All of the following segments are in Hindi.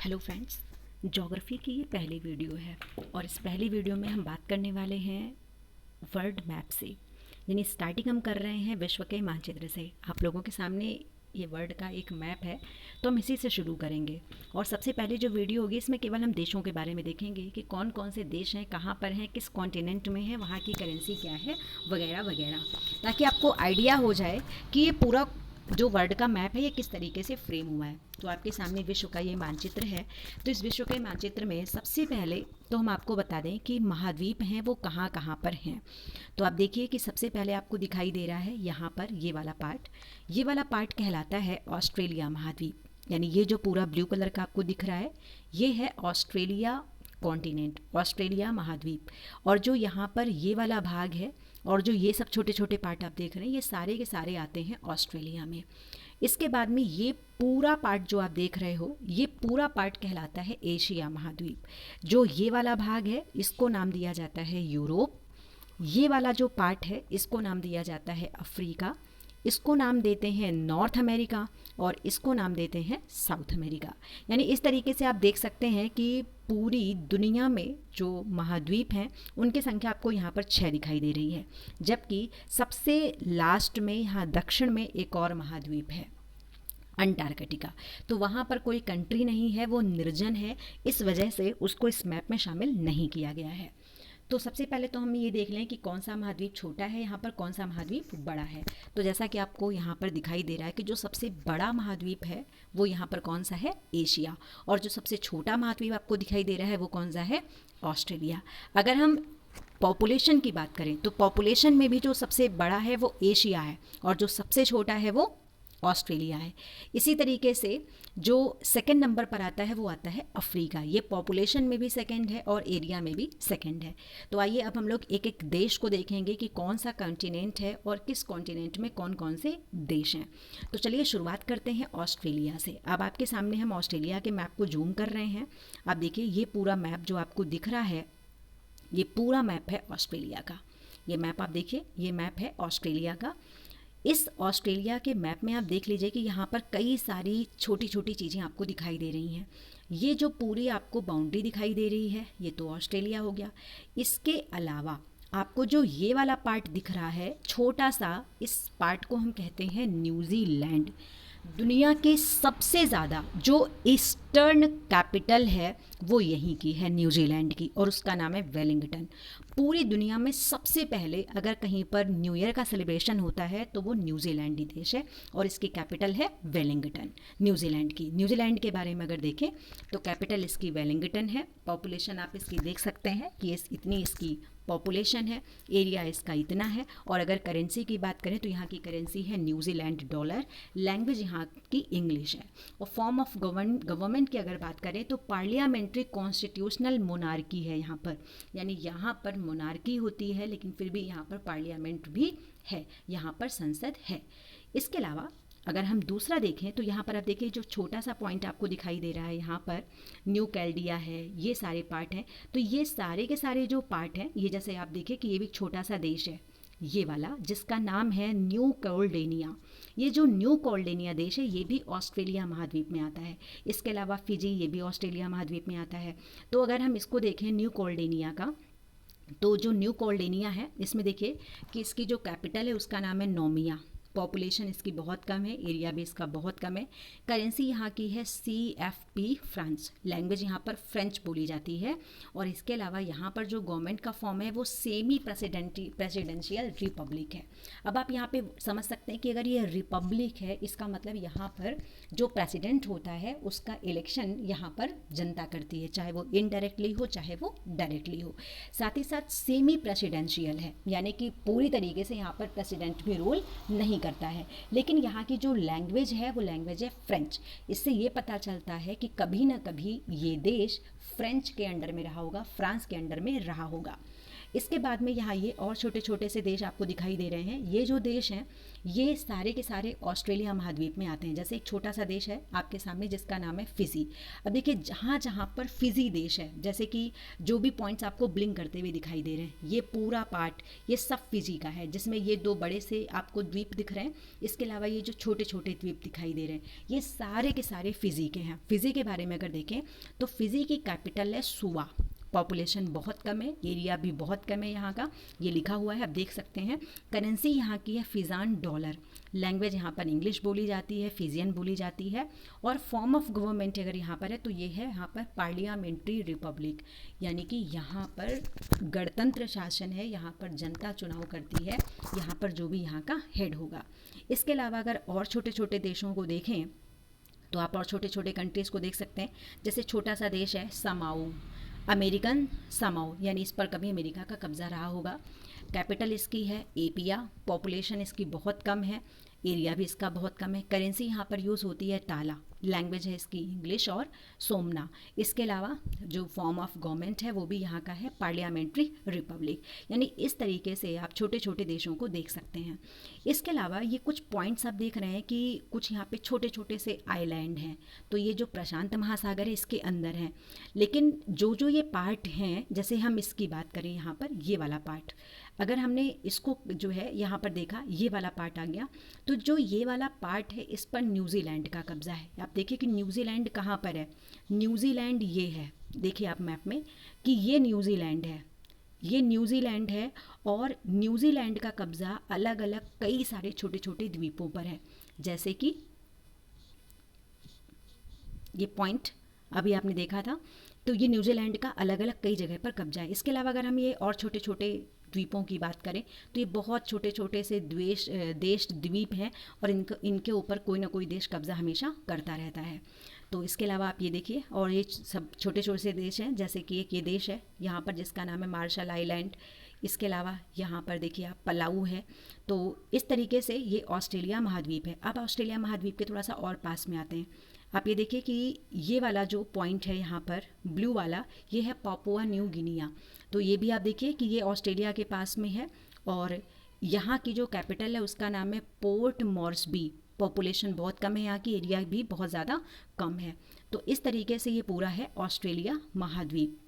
हेलो फ्रेंड्स, ज्योग्राफी की ये पहली वीडियो है और इस पहली वीडियो में हम बात करने वाले हैं वर्ल्ड मैप से। यानी स्टार्टिंग हम कर रहे हैं विश्व के मानचित्र से। आप लोगों के सामने ये वर्ल्ड का एक मैप है, तो हम इसी से शुरू करेंगे। और सबसे पहले जो वीडियो होगी इसमें केवल हम देशों के बारे में देखेंगे कि कौन कौन से देश हैं, कहाँ पर हैं, किस कॉन्टिनेंट में है, वहाँ की करेंसी क्या है, वगैरह वगैरह, ताकि आपको आइडिया हो जाए कि ये पूरा जो वर्ल्ड का मैप है ये किस तरीके से फ्रेम हुआ है। तो आपके सामने विश्व का ये मानचित्र है। तो इस विश्व के मानचित्र में सबसे पहले तो हम आपको बता दें कि महाद्वीप हैं वो कहाँ कहाँ पर हैं। तो आप देखिए कि सबसे पहले आपको दिखाई दे रहा है यहाँ पर ये वाला पार्ट कहलाता है ऑस्ट्रेलिया महाद्वीप। यानी ये जो पूरा ब्लू कलर का आपको दिख रहा है ये है ऑस्ट्रेलिया कॉन्टिनेंट, ऑस्ट्रेलिया महाद्वीप। और जो यहाँ पर ये वाला भाग है और जो ये सब छोटे छोटे पार्ट आप देख रहे हैं ये सारे के सारे आते हैं ऑस्ट्रेलिया में। इसके बाद में ये पूरा पार्ट जो आप देख रहे हो ये पूरा पार्ट कहलाता है एशिया महाद्वीप। जो ये वाला भाग है इसको नाम दिया जाता है यूरोप। ये वाला जो पार्ट है इसको नाम दिया जाता है अफ्रीका। इसको नाम देते हैं नॉर्थ अमेरिका और इसको नाम देते हैं साउथ अमेरिका। यानी इस तरीके से आप देख सकते हैं कि पूरी दुनिया में जो महाद्वीप हैं उनकी संख्या आपको यहाँ पर 6 दिखाई दे रही है। जबकि सबसे लास्ट में यहाँ दक्षिण में एक और महाद्वीप है अंटार्कटिका। तो वहाँ पर कोई कंट्री नहीं है, वो निर्जन है, इस वजह से उसको इस मैप में शामिल नहीं किया गया है। तो सबसे पहले तो हम ये देख लें कि कौन सा महाद्वीप छोटा है यहाँ पर, कौन सा महाद्वीप बड़ा है। तो जैसा कि आपको यहाँ पर दिखाई दे रहा है कि जो सबसे बड़ा महाद्वीप है वो यहाँ पर कौन सा है, एशिया। और जो सबसे छोटा महाद्वीप आपको दिखाई दे रहा है वो कौन सा है, ऑस्ट्रेलिया। अगर हम पॉपुलेशन की बात करें तो पॉपुलेशन में भी जो सबसे बड़ा है वो एशिया है और जो सबसे छोटा है वो ऑस्ट्रेलिया है। इसी तरीके से जो सेकंड नंबर पर आता है वो आता है अफ्रीका। ये पॉपुलेशन में भी सेकंड है और एरिया में भी सेकंड है। तो आइए अब हम लोग एक एक देश को देखेंगे कि कौन सा कॉन्टिनेंट है और किस कॉन्टिनेंट में कौन कौन से देश हैं। तो चलिए शुरुआत करते हैं ऑस्ट्रेलिया से। अब आपके सामने हम ऑस्ट्रेलिया के मैप को जूम कर रहे हैं। आप देखिए ये पूरा मैप जो आपको दिख रहा है ये पूरा मैप है ऑस्ट्रेलिया का। ये मैप आप देखिए, ये मैप है ऑस्ट्रेलिया का। इस ऑस्ट्रेलिया के मैप में आप देख लीजिए कि यहाँ पर कई सारी छोटी छोटी चीज़ें आपको दिखाई दे रही हैं। ये जो पूरी आपको बाउंड्री दिखाई दे रही है ये तो ऑस्ट्रेलिया हो गया। इसके अलावा आपको जो ये वाला पार्ट दिख रहा है छोटा सा, इस पार्ट को हम कहते हैं न्यूजीलैंड। दुनिया के सबसे ज़्यादा जो ईस्टर्न कैपिटल है वो यहीं की है, न्यूजीलैंड की, और उसका नाम है वेलिंगटन। पूरी दुनिया में सबसे पहले अगर कहीं पर न्यू ईयर का सेलिब्रेशन होता है तो वो न्यूजीलैंड ही देश है और इसकी कैपिटल है वेलिंगटन, न्यूजीलैंड की। न्यूजीलैंड के बारे में अगर देखें तो कैपिटल इसकी वेलिंगटन है। पॉपुलेशन आप इसकी देख सकते हैं कि इतनी इसकी पॉपुलेशन है, एरिया इसका इतना है। और अगर करेंसी की बात करें तो यहाँ की करेंसी है न्यूजीलैंड डॉलर। लैंग्वेज यहाँ की इंग्लिश है। और फॉर्म ऑफ गवर्नमेंट की अगर बात करें तो पार्लियामेंट्री कॉन्स्टिट्यूशनल मोनार्की है यहाँ पर। यानी यहाँ पर मोनार्की होती है लेकिन फिर भी यहाँ पर पार्लियामेंट भी है, यहाँ पर संसद है। इसके अलावा अगर हम दूसरा देखें तो यहाँ पर आप देखिए जो छोटा सा पॉइंट आपको दिखाई दे रहा है यहाँ पर न्यू कैलेडोनिया है, ये सारे पार्ट हैं। तो ये सारे के सारे जो पार्ट हैं ये जैसे आप देखिए कि ये भी छोटा सा देश है ये वाला, जिसका नाम है न्यू कैलेडोनिया। ये जो न्यू कैलेडोनिया देश है ये भी ऑस्ट्रेलिया महाद्वीप में आता है। इसके अलावा फिजी ये भी ऑस्ट्रेलिया महाद्वीप में आता है। तो अगर हम इसको देखें न्यू कैलेडोनिया का, तो जो न्यू कैलेडोनिया है इसमें देखिए कि इसकी जो कैपिटल है उसका नाम है नोमिया। पॉपुलेशन इसकी बहुत कम है, एरिया भी इसका बहुत कम है। करेंसी यहाँ की है CFP फ्रांस। लैंग्वेज यहाँ पर फ्रेंच बोली जाती है। और इसके अलावा यहाँ पर जो गवर्नमेंट का फॉर्म है वो सेमी प्रेसिडेंशियल रिपब्लिक है। अब आप यहाँ पे समझ सकते हैं कि अगर ये रिपब्लिक है इसका मतलब यहाँ पर जो प्रेसिडेंट होता है उसका इलेक्शन यहाँ पर जनता करती है, चाहे वो इनडायरेक्टली हो चाहे वो डायरेक्टली हो। साथ ही साथ सेमी प्रेसिडेंशियल है, यानी कि पूरी तरीके से यहाँ पर प्रेसिडेंट भी रूल नहीं करता है। लेकिन यहाँ की जो लैंग्वेज है वो लैंग्वेज है फ्रेंच। इससे ये पता चलता है कि कभी ना कभी ये देश फ्रेंच के अंडर में रहा होगा, फ्रांस के अंडर में रहा होगा। इसके बाद में यहाँ ये और छोटे छोटे से देश आपको दिखाई दे रहे हैं। ये जो देश हैं ये सारे के सारे ऑस्ट्रेलिया महाद्वीप में आते हैं। जैसे एक छोटा सा देश है आपके सामने जिसका नाम है फिजी। अब देखिए जहाँ जहाँ पर फिजी देश है, जैसे कि जो भी पॉइंट्स आपको ब्लिंक करते हुए दिखाई दे रहे हैं, ये पूरा पार्ट ये सब फिजी का है, जिसमें ये 2 बड़े से आपको द्वीप दिख रहे हैं। इसके अलावा ये जो छोटे छोटे द्वीप दिखाई दे रहे हैं ये सारे के सारे फिजी के हैं। फिजी के बारे में अगर देखें तो फिजी की कैपिटल है सुवा। पॉपुलेशन बहुत कम है, एरिया भी बहुत कम है यहाँ का, ये लिखा हुआ है आप देख सकते हैं। करेंसी यहाँ की है फिजान डॉलर। लैंग्वेज यहाँ पर इंग्लिश बोली जाती है, फिजियन बोली जाती है। और फॉर्म ऑफ गवर्नमेंट अगर यहाँ पर है तो ये है यहाँ पर पार्लियामेंट्री रिपब्लिक, यानी कि यहाँ पर गणतंत्र शासन है। यहाँ पर जनता चुनाव करती है, यहाँ पर जो भी यहाँ का हेड होगा। इसके अलावा अगर और छोटे छोटे देशों को देखें तो आप और छोटे छोटे कंट्रीज़ को देख सकते हैं। जैसे छोटा सा देश है समाओ, अमेरिकन समाओ, यानी इस पर कभी अमेरिका का कब्ज़ा रहा होगा। कैपिटल इसकी है एपिया। पॉपुलेशन इसकी बहुत कम है, एरिया भी इसका बहुत कम है। करेंसी यहाँ पर यूज़ होती है टाला। लैंग्वेज है इसकी इंग्लिश और सोमना। इसके अलावा जो फॉर्म ऑफ गवर्नमेंट है वो भी यहाँ का है पार्लियामेंट्री रिपब्लिक। यानी इस तरीके से आप छोटे छोटे देशों को देख सकते हैं। इसके अलावा ये कुछ पॉइंट्स आप देख रहे हैं कि कुछ यहाँ पे छोटे छोटे से आइलैंड हैं, तो ये जो प्रशांत महासागर है इसके अंदर हैं। लेकिन जो जो ये पार्ट हैं, जैसे हम इसकी बात करें यहाँ पर ये वाला पार्ट, अगर हमने इसको जो है यहाँ पर देखा ये वाला पार्ट आ गया, तो जो ये वाला पार्ट है इस पर न्यूजीलैंड का कब्जा है। आप देखिए कि न्यूजीलैंड कहाँ पर है, न्यूजीलैंड ये है, देखिए आप मैप में कि ये न्यूजीलैंड है, ये न्यूजीलैंड है। और न्यूजीलैंड का कब्जा अलग अलग कई सारे छोटे छोटे द्वीपों पर है। जैसे कि ये पॉइंट अभी आपने देखा था, तो ये न्यूजीलैंड का अलग अलग कई जगह पर कब्जा है। इसके अलावा अगर हम ये और छोटे छोटे द्वीपों की बात करें तो ये बहुत छोटे छोटे से देश द्वीप हैं और इनके ऊपर कोई ना कोई देश कब्जा हमेशा करता रहता है। तो इसके अलावा आप ये देखिए, और ये सब छोटे छोटे से देश हैं, जैसे कि एक ये देश है यहाँ पर जिसका नाम है मार्शल आइलैंड। इसके अलावा यहाँ पर देखिए आप पलाऊ है। तो इस तरीके से ये ऑस्ट्रेलिया महाद्वीप है। अब ऑस्ट्रेलिया महाद्वीप के थोड़ा सा और पास में आते हैं। आप ये देखिए कि ये वाला जो पॉइंट है यहाँ पर ब्लू वाला, ये है पापुआ न्यू गिनिया। तो ये भी आप देखिए कि ये ऑस्ट्रेलिया के पास में है और यहाँ की जो कैपिटल है उसका नाम है पोर्ट मॉर्सबी। पॉपुलेशन बहुत कम है यहाँ की, एरिया भी बहुत ज़्यादा कम है। तो इस तरीके से ये पूरा है ऑस्ट्रेलिया महाद्वीप।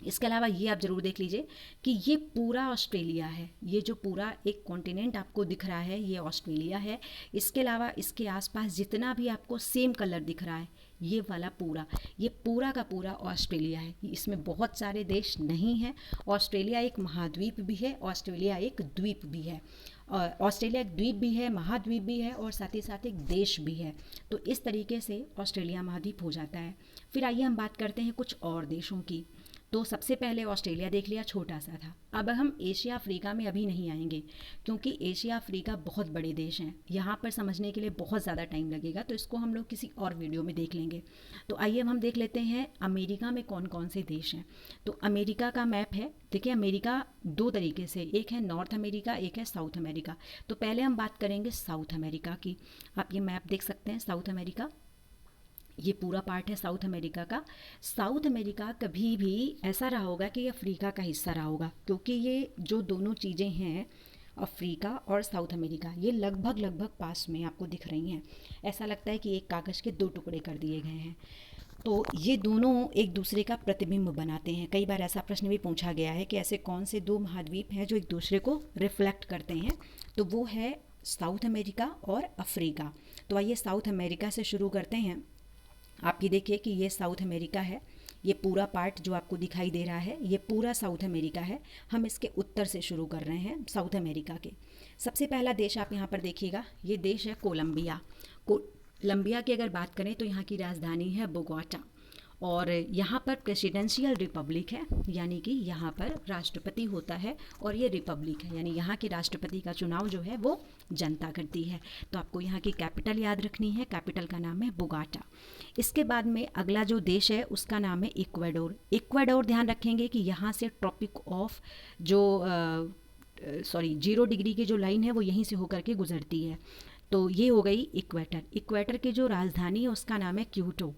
इसके अलावा ये आप ज़रूर देख लीजिए कि ये पूरा ऑस्ट्रेलिया है। ये जो पूरा एक कॉन्टिनेंट आपको दिख रहा है ये ऑस्ट्रेलिया है। इसके अलावा इसके आसपास जितना भी आपको सेम कलर दिख रहा है ये वाला पूरा, ये पूरा का पूरा ऑस्ट्रेलिया है। इसमें बहुत सारे देश नहीं हैं। ऑस्ट्रेलिया एक महाद्वीप भी है, ऑस्ट्रेलिया एक द्वीप भी है। ऑस्ट्रेलिया एक द्वीप भी है, महाद्वीप भी है और साथ ही साथ एक देश भी है। तो इस तरीके से ऑस्ट्रेलिया महाद्वीप हो जाता है। फिर आइए हम बात करते हैं कुछ और देशों की। तो सबसे पहले ऑस्ट्रेलिया देख लिया, छोटा सा था। अब हम एशिया अफ्रीका में अभी नहीं आएंगे क्योंकि एशिया अफ्रीका बहुत बड़े देश हैं, यहाँ पर समझने के लिए बहुत ज़्यादा टाइम लगेगा, तो इसको हम लोग किसी और वीडियो में देख लेंगे। तो आइए हम देख लेते हैं अमेरिका में कौन कौन से देश हैं। तो अमेरिका का मैप है। देखिए अमेरिका 2 तरीके से, एक है नॉर्थ अमेरिका, एक है साउथ अमेरिका। तो पहले हम बात करेंगे साउथ अमेरिका की। आप ये मैप देख सकते हैं, साउथ अमेरिका ये पूरा पार्ट है साउथ अमेरिका का। साउथ अमेरिका कभी भी ऐसा रहा होगा कि अफ्रीका का हिस्सा रहा होगा, क्योंकि ये जो दोनों चीज़ें हैं अफ्रीका और साउथ अमेरिका, ये लगभग लगभग पास में आपको दिख रही हैं। ऐसा लगता है कि एक कागज़ के 2 टुकड़े कर दिए गए हैं। तो ये दोनों एक दूसरे का प्रतिबिंब बनाते हैं। कई बार ऐसा प्रश्न भी पूछा गया है कि ऐसे कौन से 2 महाद्वीप हैं जो एक दूसरे को रिफ्लेक्ट करते हैं, तो वो है साउथ अमेरिका और अफ्रीका। तो आइए साउथ अमेरिका से शुरू करते हैं। आप ये देखिए कि ये साउथ अमेरिका है। ये पूरा पार्ट जो आपको दिखाई दे रहा है ये पूरा साउथ अमेरिका है। हम इसके उत्तर से शुरू कर रहे हैं साउथ अमेरिका के। सबसे पहला देश आप यहाँ पर देखिएगा, ये देश है कोलंबिया। कोलंबिया की अगर बात करें तो यहाँ की राजधानी है बोगोटा और यहाँ पर प्रेसिडेंशियल रिपब्लिक है, यानी कि यहाँ पर राष्ट्रपति होता है और ये रिपब्लिक है, यानी यहाँ के राष्ट्रपति का चुनाव जो है वो जनता करती है। तो आपको यहाँ की कैपिटल याद रखनी है, कैपिटल का नाम है बोगोटा। इसके बाद में अगला जो देश है उसका नाम है इक्वाडोर। इक्वाडोर ध्यान रखेंगे कि यहाँ से ट्रॉपिक ऑफ जो 0 डिग्री की जो लाइन है वो यहीं से होकर के गुजरती है। तो ये हो गई इक्वेटर। इक्वेटर की जो राजधानी है उसका नाम है क्यूटो।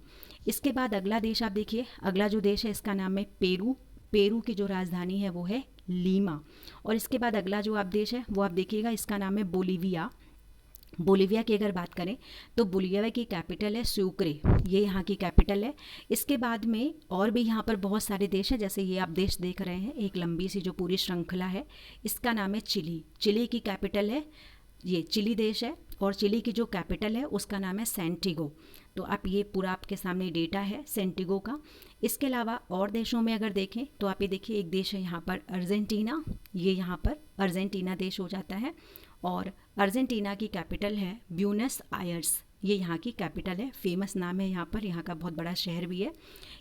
इसके बाद अगला देश आप देखिए, अगला जो देश है इसका नाम है पेरू। पेरू की जो राजधानी है वो है लीमा। और इसके बाद अगला जो आप देश है वो आप देखिएगा, इसका नाम है बोलीविया। बोलीविया की अगर बात करें तो बोलीविया की कैपिटल है सुक्रे, ये यहाँ की कैपिटल है। इसके बाद में और भी यहाँ पर बहुत सारे देश हैं, जैसे ये आप देश देख रहे हैं, एक लंबी सी जो पूरी श्रृंखला है, इसका नाम है चिली। चिली की कैपिटल है, ये चिली देश है, और चिली की जो कैपिटल है उसका नाम है सेंटिगो। तो आप ये पूरा आपके सामने डेटा है सेंटिगो का। इसके अलावा और देशों में अगर देखें तो आप ये देखिए, एक देश है यहाँ पर अर्जेंटीना, ये यहाँ पर अर्जेंटीना देश हो जाता है, और अर्जेंटीना की कैपिटल है ब्यूनस आयर्स, ये यहाँ की कैपिटल है, फेमस नाम है यहाँ पर, यहाँ का बहुत बड़ा शहर भी है।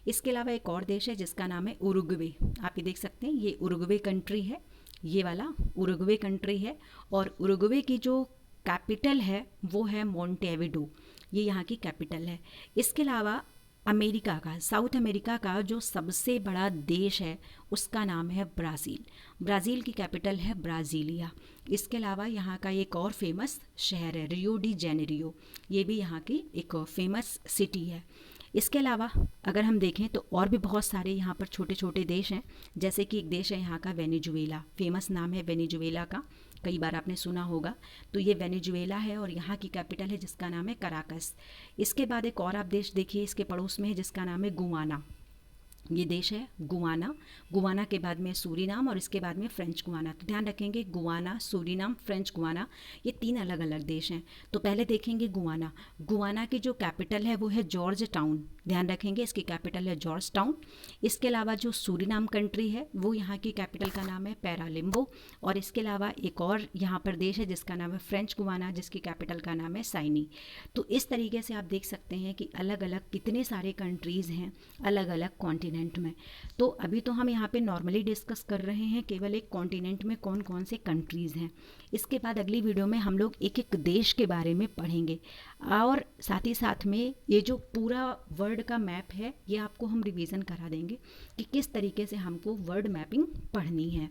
इसके अलावा एक और देश है जिसका नाम है उरुग्वे, आप ये देख सकते हैं, ये उरुग्वे कंट्री है, ये वाला उरुग्वे कंट्री है, और उरुग्वे की जो कैपिटल है वो है मोंटेविडो, ये यहाँ की कैपिटल है। इसके अलावा अमेरिका का, साउथ अमेरिका का जो सबसे बड़ा देश है उसका नाम है ब्राज़ील। ब्राज़ील की कैपिटल है ब्राज़ीलिया। इसके अलावा यहाँ का एक और फेमस शहर है रियो डी जेनेरियो, ये भी यहाँ की एक फेमस सिटी है। इसके अलावा अगर हम देखें तो और भी बहुत सारे यहाँ पर छोटे छोटे देश हैं, जैसे कि एक देश है यहाँ का वेनेजुएला, फेमस नाम है वेनेजुएला का, कई बार आपने सुना होगा। तो ये वेनेजुएला है और यहाँ की कैपिटल है जिसका नाम है कराकस। इसके बाद एक और आप देश देखिए इसके पड़ोस में है जिसका नाम है गुआना, ये देश है गुआना। गुआना के बाद में सूरीनाम और इसके बाद में फ्रेंच गुआना। तो ध्यान रखेंगे गुआना, सूरीनाम, फ्रेंच गुआना, ये 3 अलग अलग देश हैं। तो पहले देखेंगे गुआना। गुआना की जो कैपिटल है वो है जॉर्ज टाउन, ध्यान रखेंगे इसकी कैपिटल है जॉर्ज टाउन। इसके अलावा जो सूरीनाम कंट्री है वो यहाँ की कैपिटल का नाम है पैरालिम्बो, और इसके अलावा एक और यहाँ पर देश है जिसका नाम है फ्रेंच गुआना, जिसकी कैपिटल का नाम है साइनी। तो इस तरीके से आप देख सकते हैं कि अलग अलग कितने सारे कंट्रीज़ हैं अलग अलग कॉन्टिनेंट में। तो अभी तो हम यहाँ पे नॉर्मली डिस्कस कर रहे हैं केवल एक कॉन्टिनेंट में कौन कौन से कंट्रीज़ हैं। इसके बाद अगली वीडियो में हम लोग एक एक देश के बारे में पढ़ेंगे, और साथ ही साथ में ये जो पूरा वर्ल्ड का मैप है ये आपको हम रिवीजन करा देंगे कि किस तरीके से हमको वर्ल्ड मैपिंग पढ़नी है।